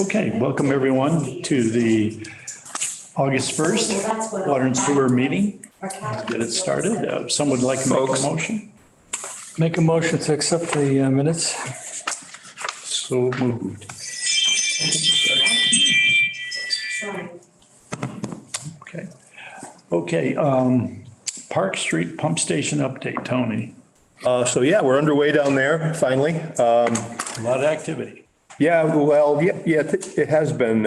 Okay, welcome everyone to the August 1st Water and Sewer meeting. Get it started. Someone would like to make a motion? Make a motion to accept the minutes. So moved. Okay. Okay, Park Street Pump Station update, Tony. So yeah, we're underway down there finally. A lot of activity. Yeah, well, it has been.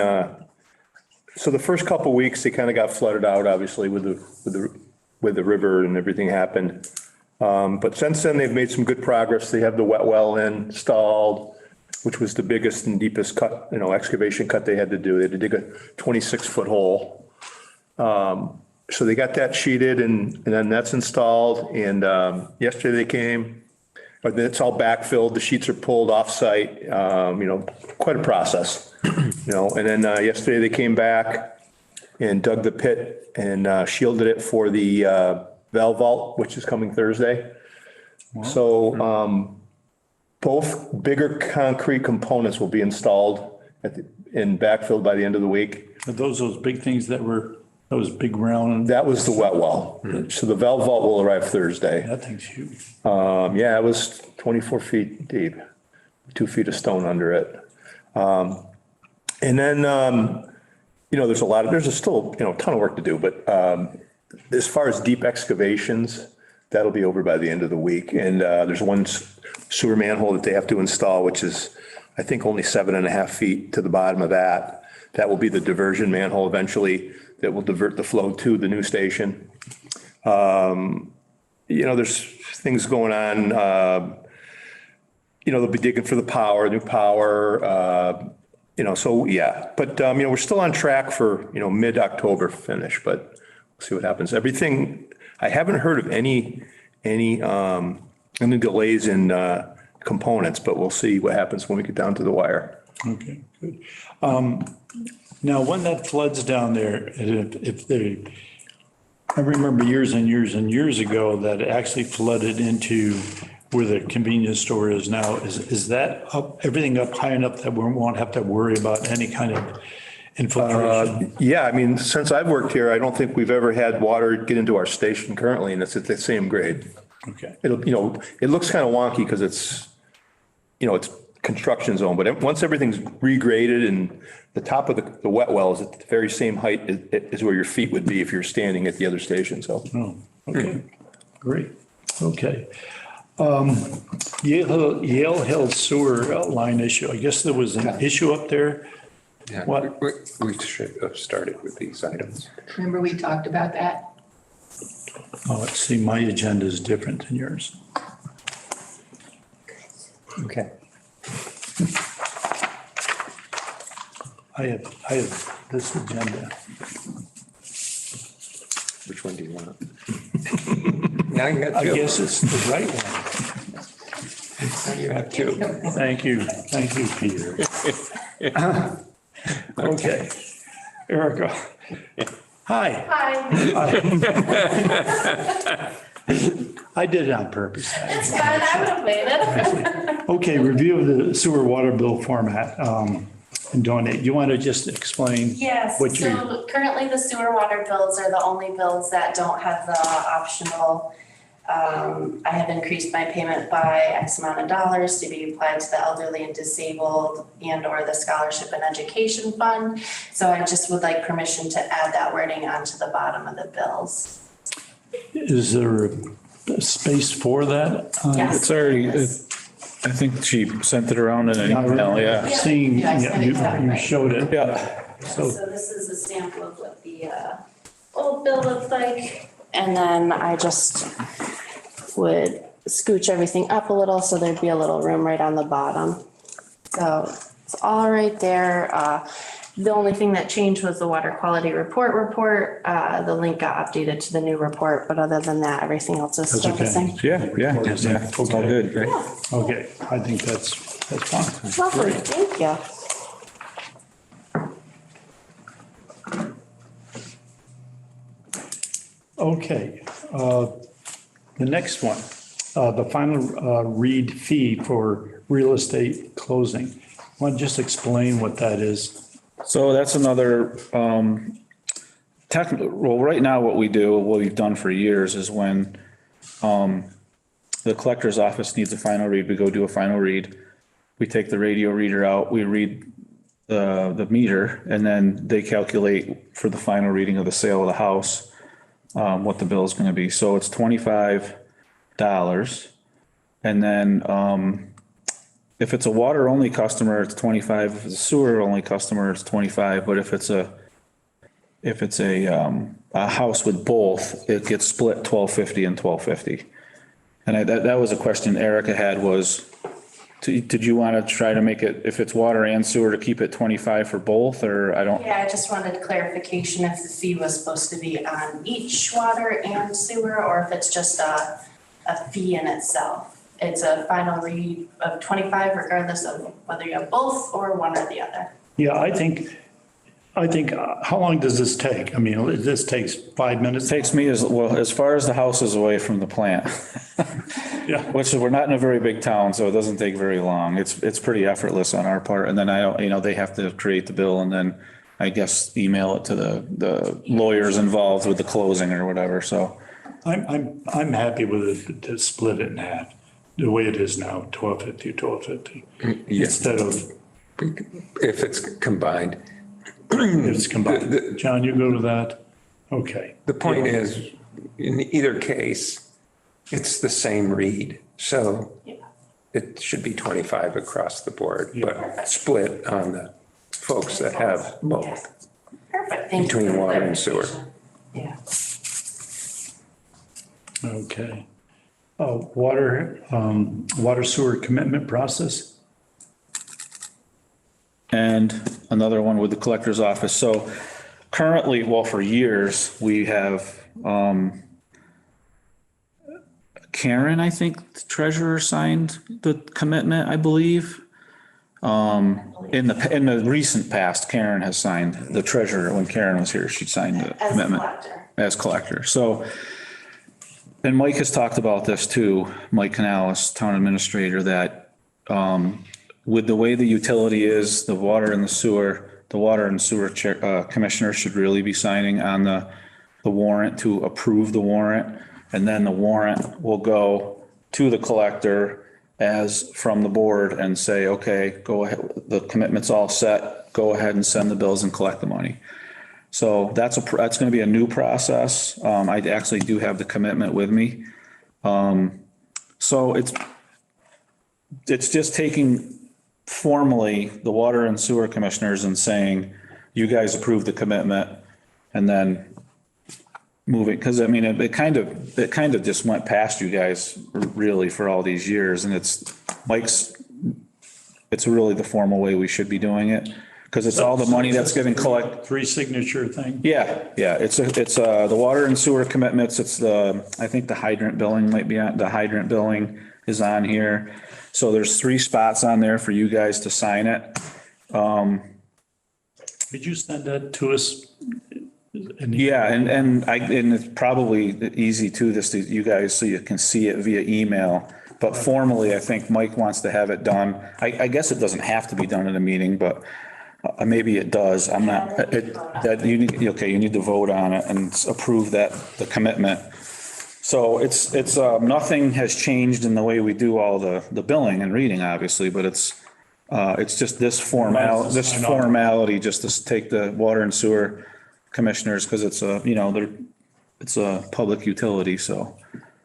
So the first couple of weeks, they kind of got flooded out, obviously, with the river and everything happened. But since then, they've made some good progress. They have the wet well installed, which was the biggest and deepest cut, excavation cut they had to do. They had to dig a 26-foot hole. So they got that sheeted and then that's installed. And yesterday they came, but it's all backfilled. The sheets are pulled off site, quite a process, and then yesterday they came back and dug the pit and shielded it for the valve vault, which is coming Thursday. Wow. So both bigger concrete components will be installed and backfilled by the end of the week. Are those big things that were, those big round? That was the wet well. Mm-hmm. So the valve vault will arrive Thursday. That thing's huge. Yeah, it was 24 feet deep, 2 feet of stone under it. And then, there's still a ton of work to do, but as far as deep excavations, that'll be over by the end of the week. And there's one sewer manhole that they have to install, which is, I think, only 7.5 feet to the bottom of that. That will be the diversion manhole eventually that will divert the flow to the new station. There's things going on. They'll be digging for the power, new power. So yeah, but we're still on track for mid-October finish, but we'll see what happens. Everything, I haven't heard of any delays in components, but we'll see what happens when we get down to the wire. Okay, good. Now, when that floods down there, I remember years and years and years ago that it actually flooded into where the convenience store is now. Is that everything up high enough that we won't have to worry about any kind of infiltration? Yeah, I mean, since I've worked here, I don't think we've ever had water get into our station currently, and it's at the same grade. Okay. It looks kind of wonky because it's construction zone, but once everything's regraded and the top of the wet well is at the very same height as where your feet would be if you're standing at the other station. So. Oh, okay, great. Okay. Yale Hill sewer line issue. I guess there was an issue up there. Yeah, What? we should have started with these items. Remember we talked about that? Oh, let's see, my agenda is different than yours. Okay. I have this agenda. Which one do you want? Now you got I two. guess it's the right one. Now you have two. Thank you, Peter. Okay, Erica. Hi. Hi. I did it on purpose. It's fine. I would have waited. Okay, review of the sewer water bill format and donate. You want to just explain? Yes, what you? so currently the sewer water bills are the only bills that don't have the optional. I have increased my payment by X amount of dollars to be applied to the elderly and disabled and/or the scholarship and education fund. So I just would like permission to add that wording onto the bottom of the bills. Is there a space for that? Yes. It's already, Yes. I think she sent it around in an email, yeah. Seeing, Yeah, I sent it out, you right. showed it. Yeah. So this is a sample of what the old bill looks like. And then I just would scooch everything up a little so there'd be a little room right on the bottom. So it's all right there. The only thing that changed was the water quality report. The link got updated to the new report, but other than that, everything else is still the okay. same. Yeah. It's all good, right? Okay, I think that's fine. Lovely, thank you. Okay, the next one, the final read fee for real estate closing. Want to just explain what that is? So that's another, well, right now what we do, what we've done for years is when, the collector's office needs a final read, we go do a final read. We take the radio reader out, we read the meter, and then they calculate for the final reading of the sale of the house, what the bill is gonna be. So it's $25. And then, if it's a water only customer, it's 25. If it's a sewer only customer, it's 25. But if it's a house with both, it gets split 1250 and 1250. And that was a question Erica had was, did you want to try to make it, if it's water and sewer, to keep it 25 for both, or I don't? Yeah, I just wanted clarification if the fee was supposed to be on each water and sewer, or if it's just a fee in itself. It's a final read of 25 regardless of whether you have both or one or the other. Yeah, I think, how long does this take? I mean, this takes 5 minutes? Takes me as far as the house is away from the plant, Yeah. which we're not in a very big town, so it doesn't take very long. It's pretty effortless on our part. And then they have to create the bill and then I guess email it to the lawyers involved with the closing or whatever. So I'm happy with it to split it in half, the way it is now, 1250. Yes, Instead of, if it's combined. it's combined. John, you go to that? Okay. The point is, in either case, it's the same read. So it should be 25 across the board, but split on the folks that have both. Perfect, thank you. Between for the water and sewer. clarification. Yeah. Okay. Water sewer commitment process? and another one with the collector's office. So currently, well, for years, we have Karen, I think, the treasurer signed the commitment, I believe. In the recent past, Karen has signed, the treasurer, when Karen was here, she signed the As commitment. collector. As collector. So, and Mike has talked about this too, Mike Canales, town administrator, that with the way the utility is, the water and sewer commissioner should really be signing on the warrant to approve the warrant. And then the warrant will go to the collector as from the board and say, okay, go ahead, the commitment's all set, go ahead and send the bills and collect the money. So that's going to be a new process. I actually do have the commitment with me. So it's just taking formally the water and sewer commissioners and saying, you guys approve the commitment, and then move it. Cause I mean, it kind of just went past you guys really for all these years, and it's really the formal way we should be doing it. Cause it's all the money that's getting collected. 3 signature thing? Yeah. It's the water and sewer commitments. It's I think the hydrant billing might be on, the hydrant billing is on here. So there's 3 spots on there for you guys to sign it. Could you send that to us? Yeah, and it's probably easy to you guys, so you can see it via email. But formally, I think Mike wants to have it done. I guess it doesn't have to be done at a meeting, but maybe it does. I'm not, you need to vote on it and approve the commitment. So it's nothing has changed in the way we do all the billing and reading, obviously, but it's just this formality, just to take the water and sewer commissioners, because it's a public utility. So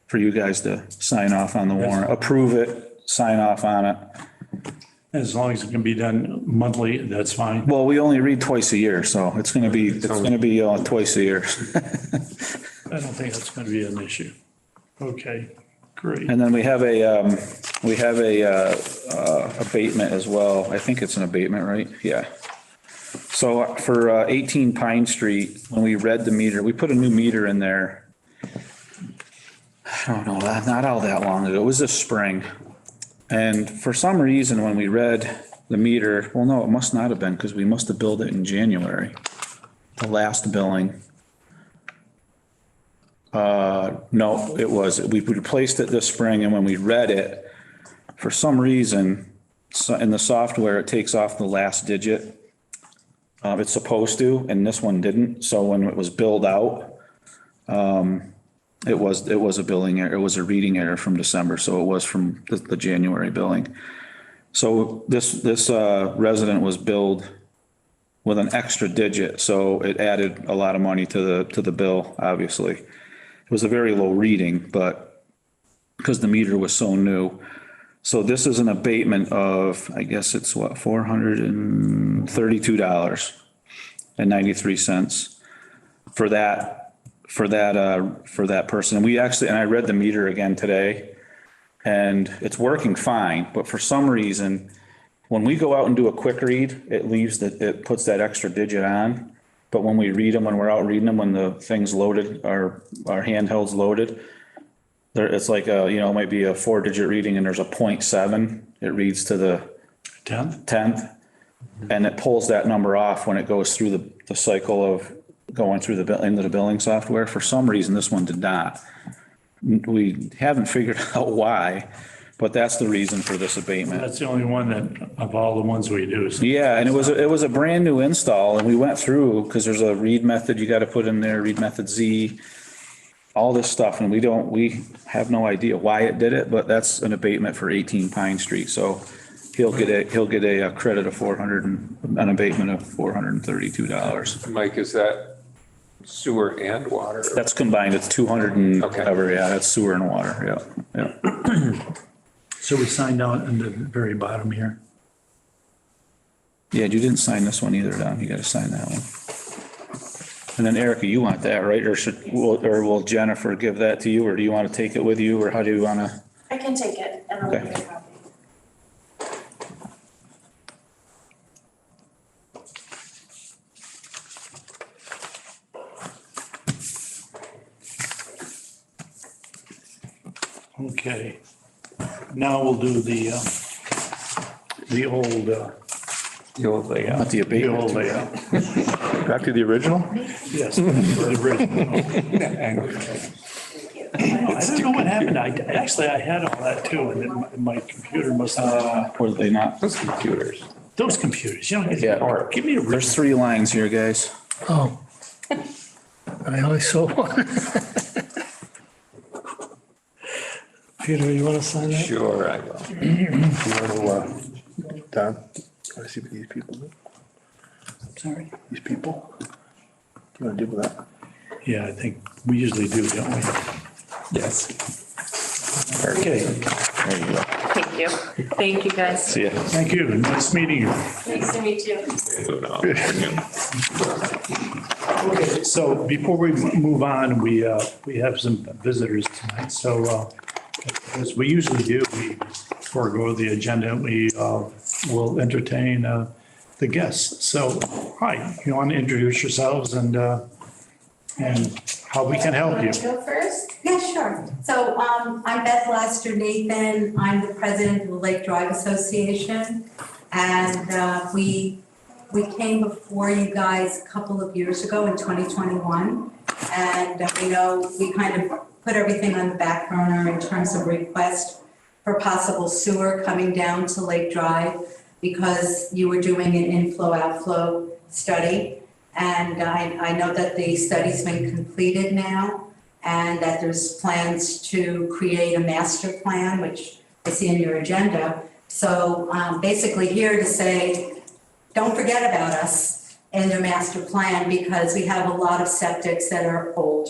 for you guys to sign off on the warrant, approve it, sign off on it. As long as it can be done monthly, that's fine. Well, we only read twice a year, so it's going to be twice a year. I don't think that's going to be an issue. Okay, great. And then we have a abatement as well. I think it's an abatement, right? Yeah. So for 18 Pine Street, when we read the meter, we put a new meter in there. I don't know, not all that long ago. It was this spring. And for some reason, when we read the meter, well, no, it must not have been, because we must have billed it in January, the last billing. No, it was, we replaced it this spring, and when we read it, for some reason, so in the software, it takes off the last digit. It's supposed to, and this one didn't. So when it was billed out, it was a billing error. It was a reading error from December. So it was from the January billing. So this resident was billed with an extra digit. So it added a lot of money to the bill, obviously. It was a very low reading, but because the meter was so new. So this is an abatement of, I guess it's what, $432.93 for that person. And I read the meter again today and it's working fine, but for some reason, when we go out and do a quick read, it puts that extra digit on. But when we read them, when we're out reading them, when the thing's loaded, our handheld's loaded, it's like it might be a 4-digit reading and there's a 0.7. It reads to the 10th. And it pulls that number off when it goes through the cycle of going through into the billing software. For some reason, this one did not. We haven't figured out why, but that's the reason for this abatement. That's the only one that, of all the ones we do. So Yeah, and it was a brand new install and we went through, because there's a read method you got to put in there, read method Z, all this stuff, and we have no idea why it did it, but that's an abatement for 18 Pine Street. So he'll get a credit of an abatement of $432. Mike, is that sewer and water? That's combined. It's 200 and Okay. whatever. Yeah, that's sewer and water. Yeah. So we signed down in the very bottom here. Yeah, you didn't sign this one either, Don. You got to sign that one. And then Erica, you want that, right? Or will Jennifer give that to you, or do you want to take it with you, or how do you want to? I can take it and I'll Okay. make a copy. Okay. Now we'll do the old layout. Not the The abatement. old layout. Back to the original? Yes. the original. I don't know what happened. I had all that too, and then my computer must have, Were they not? Those computers. those computers, Yeah. give me a. There's 3 lines here, guys. Oh. I only saw one. Peter, you want to sign that? Sure, I will. Don, I see what these people do. Sorry. These people. You want to deal with that? Yeah, I think we usually do, don't we? Yes. Okay, There you go. Thank you. Thank you, guys. See ya. thank you. Nice meeting you. Nice to meet you. Okay, so before we move on, we have some visitors tonight. So as we usually do, we forego the agenda. We will entertain the guests. So, hi, you want to introduce yourselves and how we can help you? Go first? Yeah, sure. So I'm Beth Lester Nathan. I'm the president of the Lake Drive Association. And we came before you guys a couple of years ago in 2021. And we kind of put everything on the back burner in terms of request for possible sewer coming down to Lake Drive because you were doing an inflow-outflow study. And I know that the study's been completed now and that there's plans to create a master plan, which I see in your agenda. So basically here to say, don't forget about us in the master plan because we have a lot of septics that are old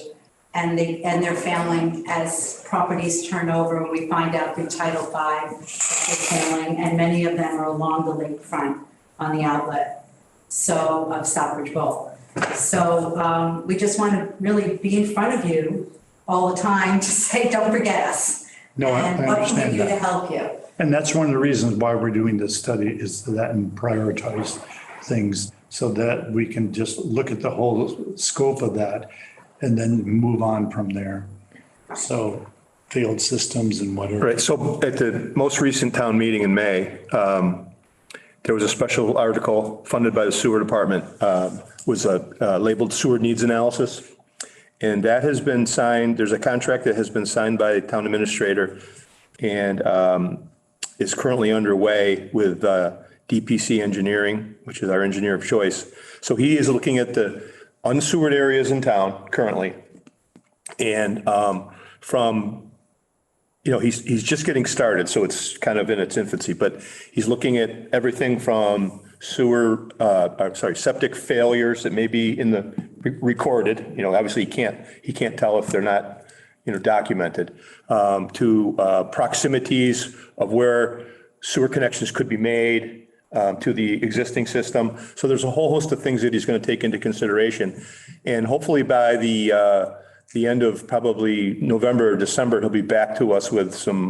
and they're failing as properties turn over and we find out through Title V that they're failing, and many of them are along the lakefront on the outlet of Stockbridge Bowl. So we just want to really be in front of you all the time to say, don't forget us. No, I And what can we understand do to that. help you? And that's one of the reasons why we're doing this study is that and prioritize things so that we can just look at the whole scope of that and then move on from there. So failed systems and whatever. Right, so at the most recent town meeting in May, there was a special article funded by the sewer department, was labeled sewer needs analysis. And that has been signed, there's a contract that has been signed by the town administrator. And is currently underway with DPC Engineering, which is our engineer of choice. So he is looking at the unsewered areas in town currently. And from, he's just getting started, so it's kind of in its infancy, but he's looking at everything from septic failures that may be in the recorded, obviously he can't tell if they're not, documented, to proximities of where sewer connections could be made to the existing system. So there's a whole host of things that he's going to take into consideration. And hopefully by the end of probably November or December, he'll be back to us with some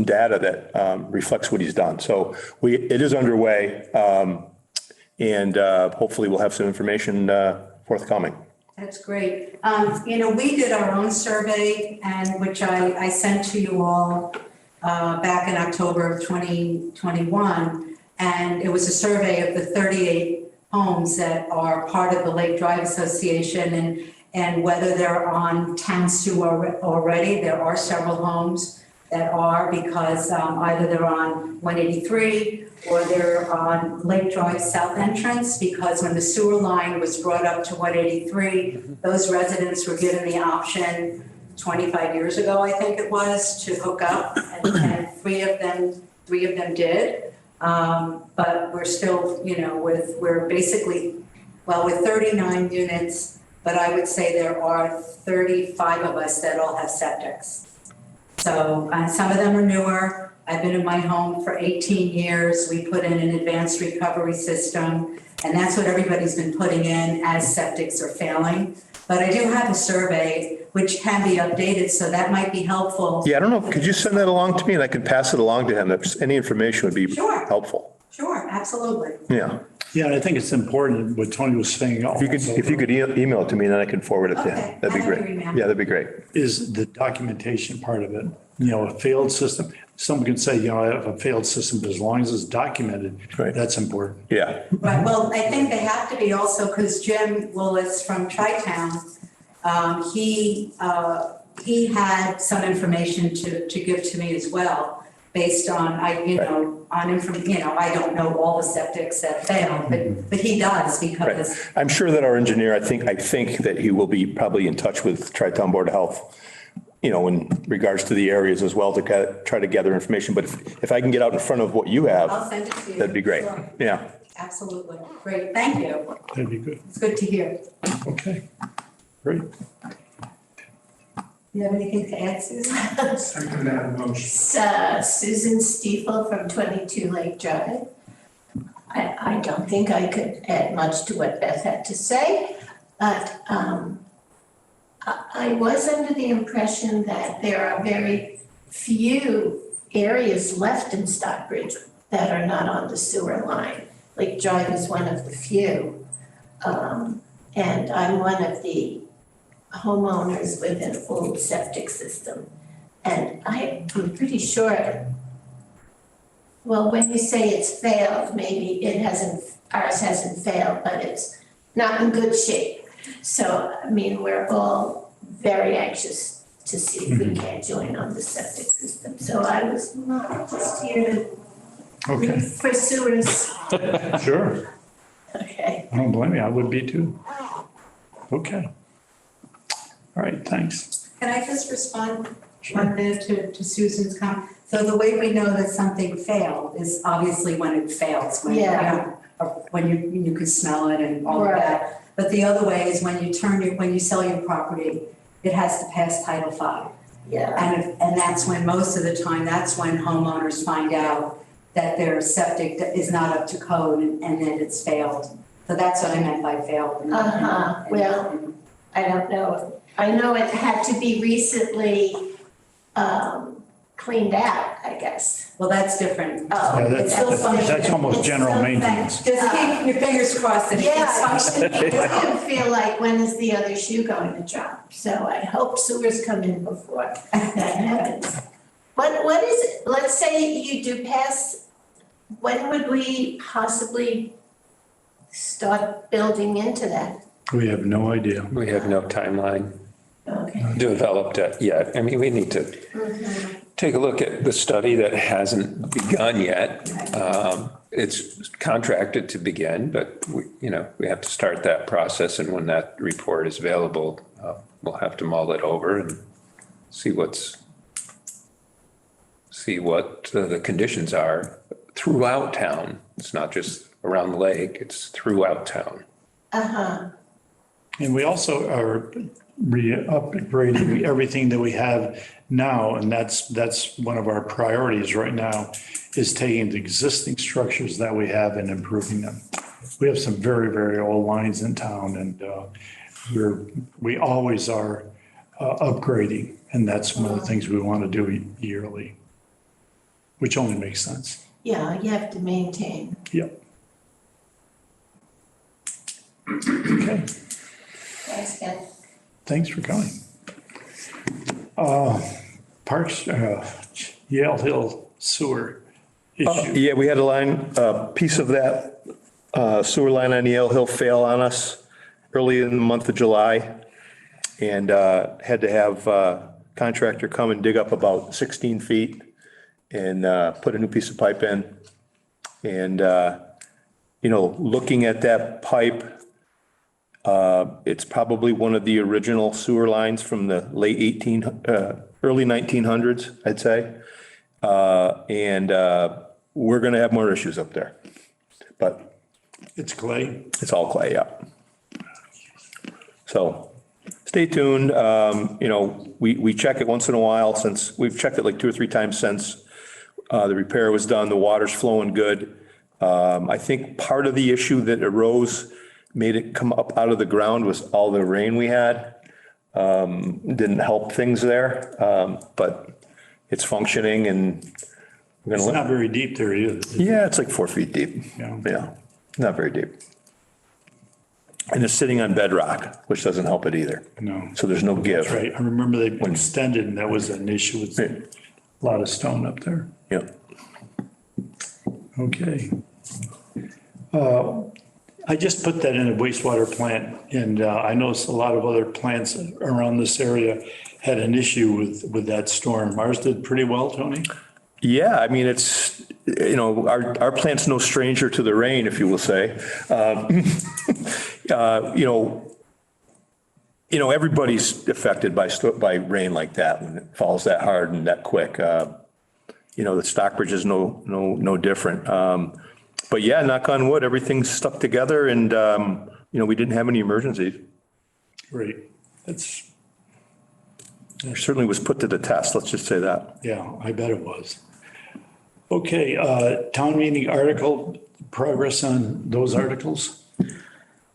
data that reflects what he's done. So it is underway, and hopefully we'll have some information forthcoming. That's great. We did our own survey, and which I sent to you all back in October of 2021. And it was a survey of the 38 homes that are part of the Lake Drive Association, and whether they're on town sewer already. There are several homes that are, because either they're on 183 or they're on Lake Drive South Entrance, because when the sewer line was brought up to 183, those residents were given the option 25 years ago, I think it was, to hook up, and three of them did. But we're still, we're basically, with 39 units, but I would say there are 35 of us that all have septics. So some of them are newer. I've been in my home for 18 years. We put in an advanced recovery system, and that's what everybody's been putting in as septics are failing. But I do have a survey which can be updated, so that might be helpful. Yeah, I don't know. Could you send that along to me and I can pass it along to him? If any information would be Sure. helpful. Sure, absolutely. Yeah. Yeah, I think it's important what Tony was saying. If you could email it to me, then I can forward it to him. Okay. That'd be I great. don't remember. Yeah, that'd be great. Is the documentation part of it. A failed system. Someone can say, I have a failed system, but as long as it's documented, Right. that's important. Yeah. Right, well, I think they have to be also, because Jim Willis from Tri-Town, he had some information to give to me as well, based on, I don't know all the septics that fail, but he does, because. Right. I'm sure that our engineer, I think that he will be probably in touch with Tri-Town Board of Health, in regards to the areas as well, to try to gather information. But if I can get out in front of what you have, I'll send it to you. that'd be great. Sure. Yeah. Absolutely, great, thank you, That'd be good. it's good to hear. Okay. Great. You have anything to add, Susan? Susan Stiefel from 22 Lake Drive. I don't think I could add much to what Beth had to say, but I was under the impression that there are very few areas left in Stockbridge that are not on the sewer line. Lake Drive is one of the few. And I'm one of the homeowners with an old septic system. And I'm pretty sure, when you say it's failed, maybe ours hasn't failed, but it's not in good shape. So, we're all very anxious to see if we can join on the septic system. So I was just here Okay. to pursue us. Sure. Okay. I don't blame you. I would be too. Okay. All right, thanks. Can I just respond 1 minute to Susan's comment? So the way we know that something failed is obviously when it fails, when, Yeah. when you could smell it and all of that. But the other way is when you sell your property, it has to pass Title V. Yeah. And that's when, most of the time, that's when homeowners find out that their septic is not up to code and that it's failed. So that's what I meant by failed. Well, I don't know. I know it had to be recently cleaned out, I guess. Well, that's different. Oh, Yeah, It's still functioning. That's almost It's general still maintenance. Just keep your fingers crossed that it keeps functioning. I do feel like, when is the other shoe going to drop? So I hope sewers come in before that happens. What is it? Let's say you do pass, when would we possibly start building into that? We have no idea. We have no timeline Okay. developed yet. We need to take a look at the study that hasn't begun yet. It's contracted to begin, but we have to start that process. And when that report is available, we'll have to mull it over and see what the conditions are throughout town. It's not just around the lake, it's throughout town. Uh-huh. And we also are upgrading everything that we have now, and that's one of our priorities right now, is taking the existing structures that we have and improving them. We have some very, very old lines in town, and we always are upgrading, and that's one of the things we want to do yearly, which only makes sense. Yeah, you have to maintain. Yep. Okay, Thanks, Ken. thanks for coming. Parks, Yale Hill sewer issue. Yeah, we had a piece of that sewer line on Yale Hill fail on us early in the month of July. And had to have a contractor come and dig up about 16 feet and put a new piece of pipe in. And, looking at that pipe, it's probably one of the original sewer lines from the early 1900s, I'd say. And we're going to have more issues up there. But It's clay. it's all clay, yeah. So stay tuned. We check it once in a while since we've checked it like 2 or 3 times since the repair was done. The water's flowing good. I think part of the issue that arose, made it come up out of the ground, was all the rain we had. Didn't help things there, but it's functioning and we're It's going to not very deep there either. Yeah, it's like 4 feet deep. Yeah. Not very deep. And it's sitting on bedrock, which doesn't help it either. No. So there's no give. That's right. I remember they extended and that was an issue with a lot of stone up there. Yeah. Okay. I just put that in a wastewater plant, and I noticed a lot of other plants around this area had an issue with that storm. Ours did pretty well, Tony? Yeah, I mean, it's, our plant's no stranger to the rain, if you will say. Everybody's affected by rain like that when it falls that hard and that quick. The Stockbridge is no different. But yeah, knock on wood, everything's stuck together and, we didn't have any emergencies. Great. It certainly was put to the test, let's just say that. Yeah, I bet it was. Okay, town meeting article, progress on those articles?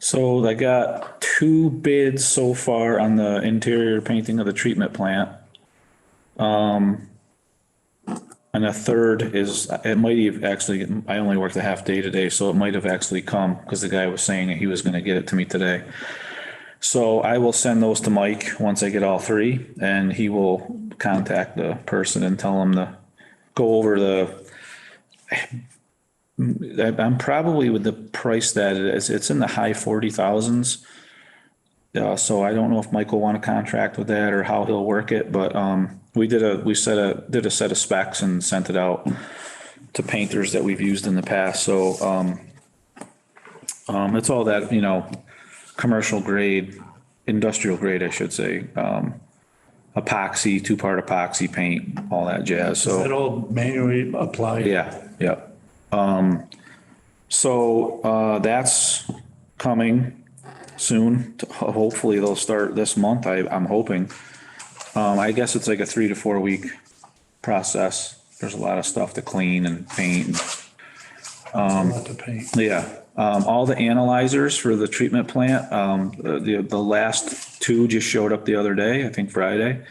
So I got 2 bids so far on the interior painting of the treatment plant. And a third is, it might have actually, I only worked a half day today, so it might have actually come because the guy was saying that he was going to get it to me today. So I will send those to Mike once I get all 3, and he will contact the person and tell him to go over I'm probably with the price that it is, it's in the high 40,000s. So I don't know if Mike will want to contract with that or how he'll work it, but we did a set of specs and sent it out to painters that we've used in the past. So it's all that, commercial grade, industrial grade, I should say. Epoxy, 2-part epoxy paint, all that jazz. So Is that all manually applied? yeah. So that's coming soon. Hopefully they'll start this month. I'm hoping. I guess it's like a 3 to 4 week process. There's a lot of stuff to clean and paint. A lot to paint. Yeah. All the analyzers for the treatment plant, the last 2 just showed up the other day, I think Friday.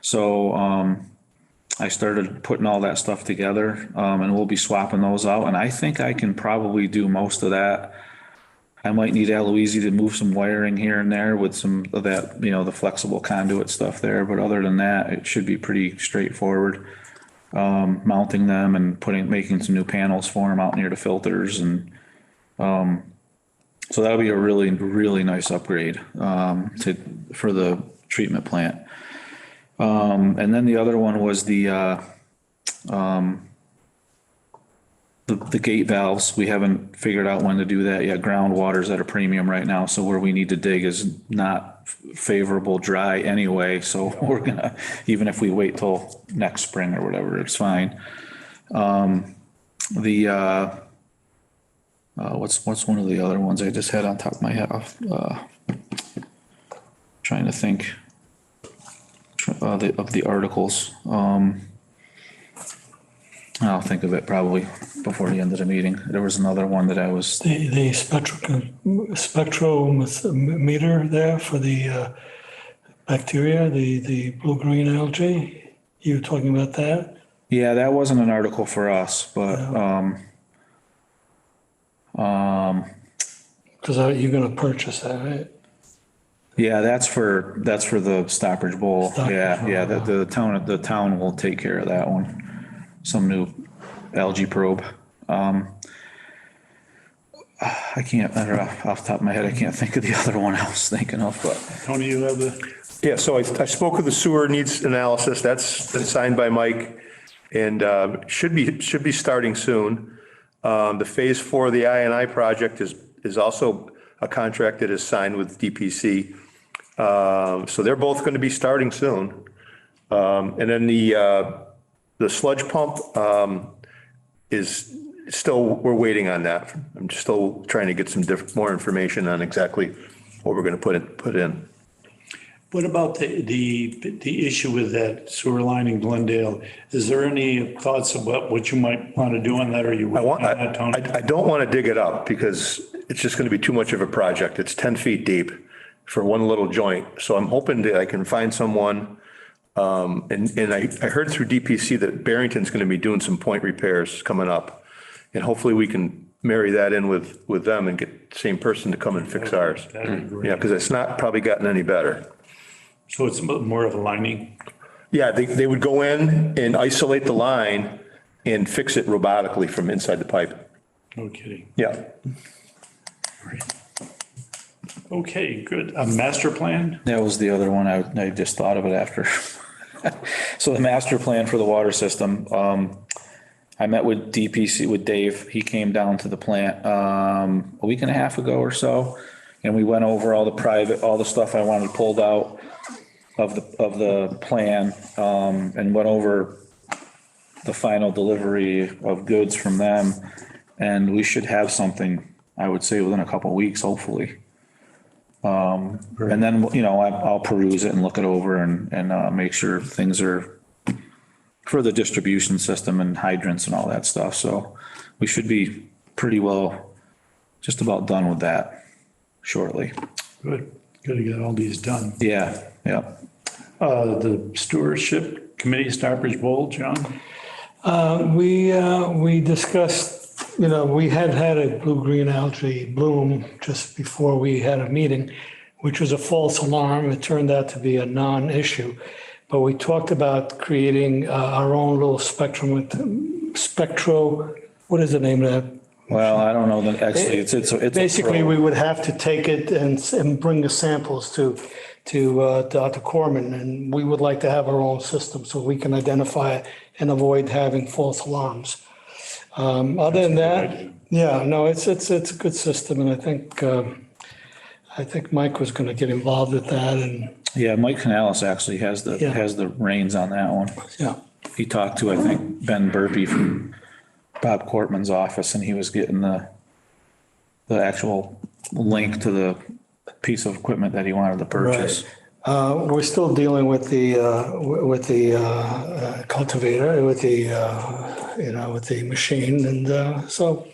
So, I started putting all that stuff together, and we'll be swapping those out. And I think I can probably do most of that. I might need Eloise to move some wiring here and there with some of that, the flexible conduit stuff there. But other than that, it should be pretty straightforward. Mounting them and making some new panels for them out near the filters. And, so that'll be a really, really nice upgrade, for the treatment plant. And then the other one was the gate valves. We haven't figured out when to do that yet. Groundwater's at a premium right now, so where we need to dig is not favorable dry anyway, so we're gonna, even if we wait till next spring or whatever, it's fine. What's one of the other ones I just had on top of my head? Trying to think of the articles. I'll think of it probably before the end of the meeting. There was another one that I was, The spectrometer there for the bacteria, the blue-green algae. You were talking about that? yeah, that wasn't an article for us, but, Because you're gonna purchase that, right? yeah, that's for the Stockbridge Bowl. Stockbridge Yeah, Bowl, the town will take care of that one. Some new algae probe. I can't, off the top of my head, I can't think of the other one I was thinking of, but Tony, you have the, Yeah, so I spoke with the sewer needs analysis. That's been signed by Mike and should be starting soon. The phase 4 of the I&I project is also a contract that is signed with DPC. So they're both going to be starting soon. And then the sludge pump is still, we're waiting on that. I'm still trying to get some more information on exactly what we're going to put in. what about the issue with that sewer line in Glendale? Is there any thoughts about what you might want to do on that, or you? I don't want to dig it up because it's just going to be too much of a project. It's 10 feet deep for one little joint. So I'm hoping that I can find someone. And I heard through DPC that Barrington's going to be doing some point repairs coming up. And hopefully we can marry that in with them and get the same person to come and fix ours. That'd be great. Yeah, because it's not probably gotten any better. So it's more of a lining? Yeah, they would go in and isolate the line and fix it robotically from inside the pipe. No kidding. Yeah. Okay, good. A master plan? that was the other one. I just thought of it after. So the master plan for the water system, I met with DPC, with Dave. He came down to the plant, a week and a half ago or so. And we went over all the stuff I wanted pulled out of the plan, and went over the final delivery of goods from them. And we should have something, I would say, within a couple of weeks, hopefully. And then, I'll peruse it and look it over and make sure things are for the distribution system and hydrants and all that stuff. So we should be pretty well just about done with that shortly. Good to get all these done. Yeah. The stewardship committee, Stockbridge Bowl, John? We discussed, we had a blue-green algae bloom just before we had a meeting, which was a false alarm. It turned out to be a non-issue. But we talked about creating our own little what is the name of that? Well, I don't know that actually it's Basically, we would have to take it and bring the samples to Dr. Corman, and we would like to have our own system so we can identify it and avoid having false alarms. Other than that, yeah, no, it's a good system, and I think Mike was going to get involved with that, and yeah, Mike Canales actually has the reins on that one. yeah. He talked to, I think, Ben Burpee from Bob Cortman's office, and he was getting the actual link to the piece of equipment that he wanted to purchase. We're still dealing with the cultivator, with the machine, and so.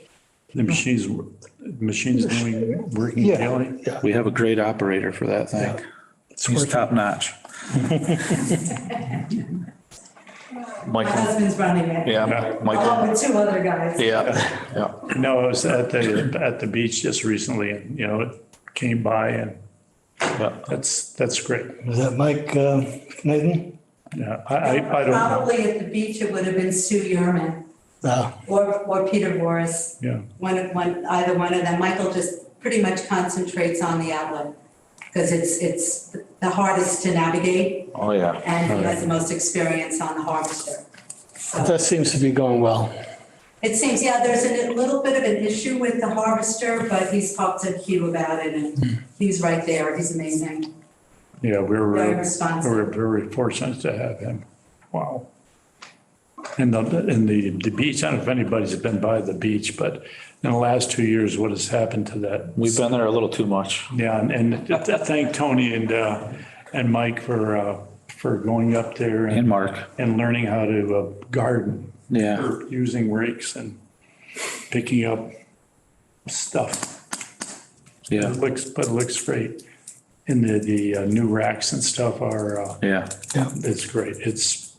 The machine's working Yeah, daily? yeah. We have a great operator for that thing. He's working. top notch. My husband's running it. Yeah, Along with 2 other guys. Yeah. No, I was at the beach just recently and, it came by and that's great. Is that Mike Nathan? Yeah, I don't know. Probably at the beach, it would have been Sue Yerman or Peter Boris. Yeah. Either one of them. Michael just pretty much concentrates on the outlet because it's the hardest to navigate, Oh, yeah. and he has the most experience on the harvester. So That seems to be going well. it seems, yeah, there's a little bit of an issue with the harvester, but he's talked to Hugh about it, and he's right there. He's amazing. Yeah, Very responsive. we're very fortunate to have him. Wow. And the beach, I don't know if anybody's been by the to but in the last 2 years, what has happened to that? We've been there a little too much. Yeah, and thank Tony and Mike for going up there And Mark. and learning how to garden. Yeah. Or using rakes and picking up stuff. Yeah. But it looks great. And the new racks and stuff are, Yeah. it's great. It's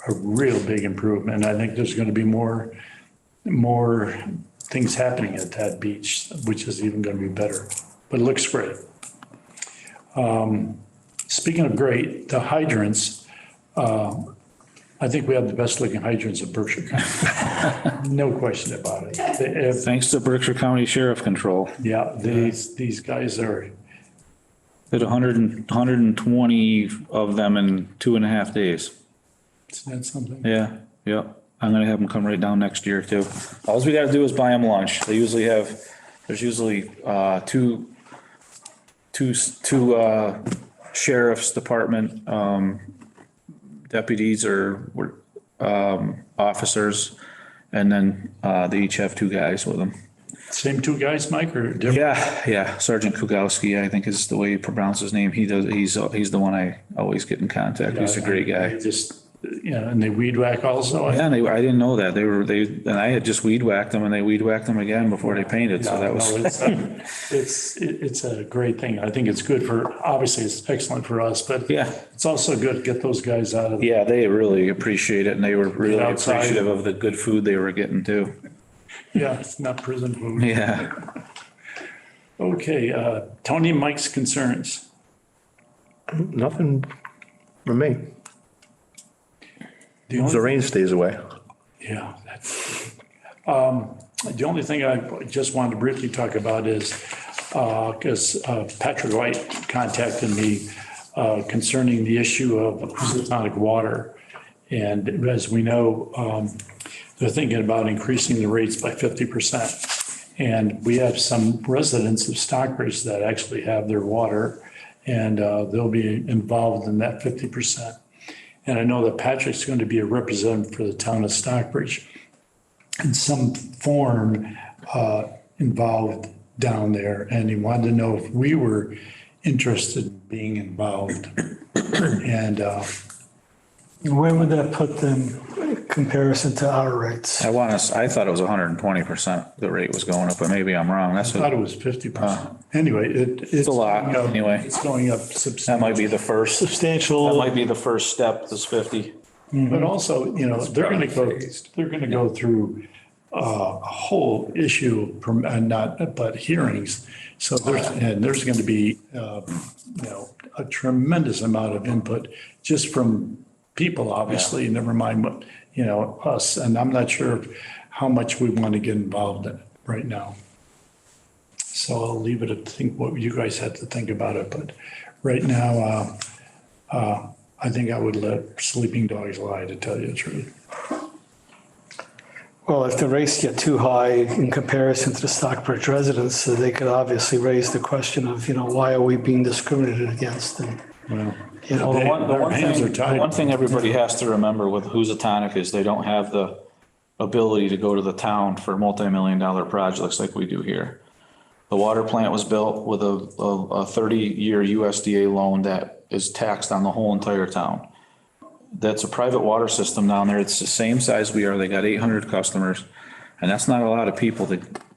a real big improvement. I think there's going to be more things happening at that beach, which is even going to be better. But it looks great. Speaking of great, the hydrants, I think we have the best looking hydrants in Berkshire County. No question about it. Thanks to Berkshire County Sheriff Control. Yeah, these guys are, Did 120 of them in 2.5 days. isn't that something? Yeah, yep. I'm gonna have them come right down next year too. All we gotta do is buy them lunch. There's usually two sheriff's department deputies or officers, and then they each have 2 guys with them. Same 2 guys, Mike, or different? Yeah. Sergeant Kugowski, I think is the way you pronounce his name. He's the one I always get in contact. He's a great guy. They just, and they weed whack also? Yeah, and I didn't know that. And I had just weed whacked them and they weed whacked them again before they painted. So that was, No, it's a great thing. I think it's good obviously it's excellent for us, but yeah. it's also good to get those guys out of. Yeah, they really appreciate it and they were really outside. appreciative of the good food they were getting too. Yeah, it's not prison food. Yeah. Okay, Tony, Mike's concerns. Nothing from me. The The only, rain stays away. yeah. The only thing I just wanted to briefly talk about is, because Patrick White contacted me concerning the issue of isotonic water. And as we know, they're thinking about increasing the rates by 50%. And we have some residents of Stockbridge that actually have their water, and they'll be involved in that 50%. And I know that Patrick's going to be a representative for the town of Stockbridge in some form involved down there. And he wanted to know if we were interested in being involved. And Where would that put them in comparison to our rates? I thought it was 120% the rate was going up, but maybe I'm wrong. I thought it was 50%. Anyway, it's a lot, going up- anyway. It's going up That substantially. might be the first, that Substantial, might be the first step, this 50. But also, they're going to go through a whole issue, but hearings. So there's going to be, a tremendous amount of input just from people, obviously, never mind what, us. And I'm not sure how much we want to get involved in it right now. So I'll leave it to think what you guys had to think about it. But right now, I think I would let sleeping dogs lie, to tell you the truth. well, if the rates get too high in comparison to the Stockbridge residents, they could obviously raise the question of, why are we being discriminated against? And, Well, Well, Their hands are tied. the one thing everybody has to remember with Housatonic is they don't have the ability to go to the town for multi-million-dollar projects like we do here. The water plant was built with a 30-year USDA loan that is taxed on the whole entire town. That's a private water system down there. It's the same size we are. They got 800 customers. And that's not a lot of people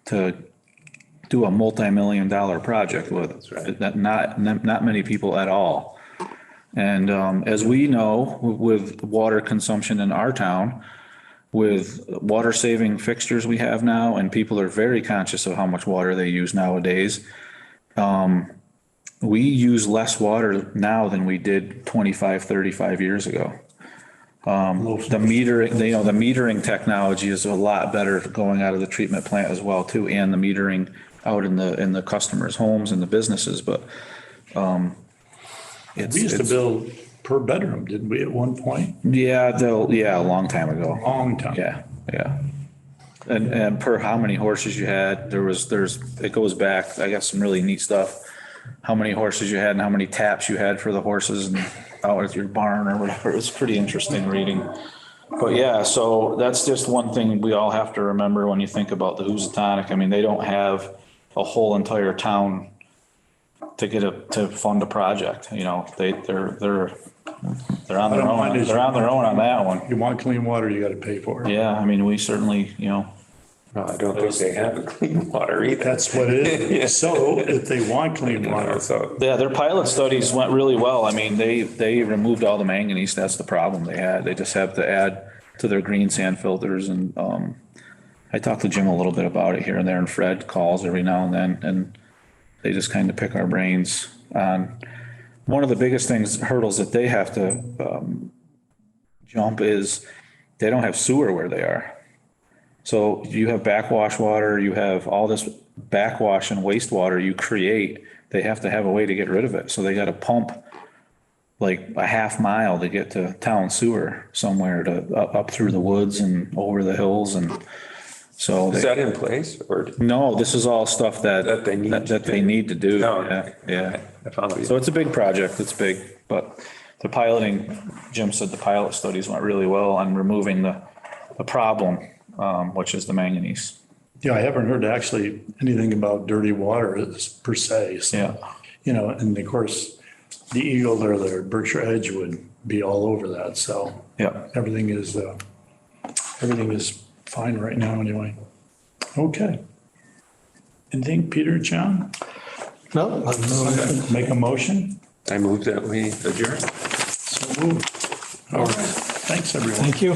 to do a multi-million-dollar project with. That's right. Not many people at all. And as we know, with water consumption in our town, with water saving fixtures we have now, and people are very conscious of how much water they use nowadays. We use less water now than we did 25, 35 years ago. The metering technology is a lot better going out of the treatment plant as well too, and the metering out in the customers' homes and the businesses. But It's, We used to it's, bill per bedroom, didn't we, at one point? yeah, a long time ago. Long time. Yeah, yeah. And per how many horses you had, it goes back, I got some really neat stuff. How many horses you had and how many taps you had for the horses and out at your barn or whatever. It was pretty interesting reading. But yeah, so that's just one thing we all have to remember when you think about the Housatonic. I mean, they don't have a whole entire town to fund a project, you know, they're on their Bottom line own, is- they're on their own on that one. You want clean water, you gotta pay for it. Yeah, I mean, we certainly, you know, No, I don't think they have clean water either. That's what it is. So if they want clean water, So, yeah, their pilot studies went really well. I mean, they removed all the manganese. That's the problem they had. They just have to add to their green sand filters. And I talked to Jim a little bit about it here and there, and Fred calls every now and then, and they just kind of pick our brains on one of the biggest hurdles that they have to jump is they don't have sewer where they are. So you have backwash water, you have all this backwash and wastewater you create, they have to have a way to get rid of it. So they got to pump like a half mile to get to town sewer somewhere up through the woods and over the hills. And so is that in place or? no, this is all stuff That they need to do. No, Yeah, yeah. I follow you. So it's a big project. It's big, but the piloting, Jim said the pilot studies went really well on removing the problem, which is the manganese. yeah, I haven't heard actually anything about dirty water per se. So, Yeah. you know, and of course, the Eagle or the Berkshire Edge would be all over that. So Yeah. everything is fine right now anyway. Okay. Anything, Peter, John? No, Make a motion? I move that we adjourn. So moved. All right. Thanks, everyone. thank you.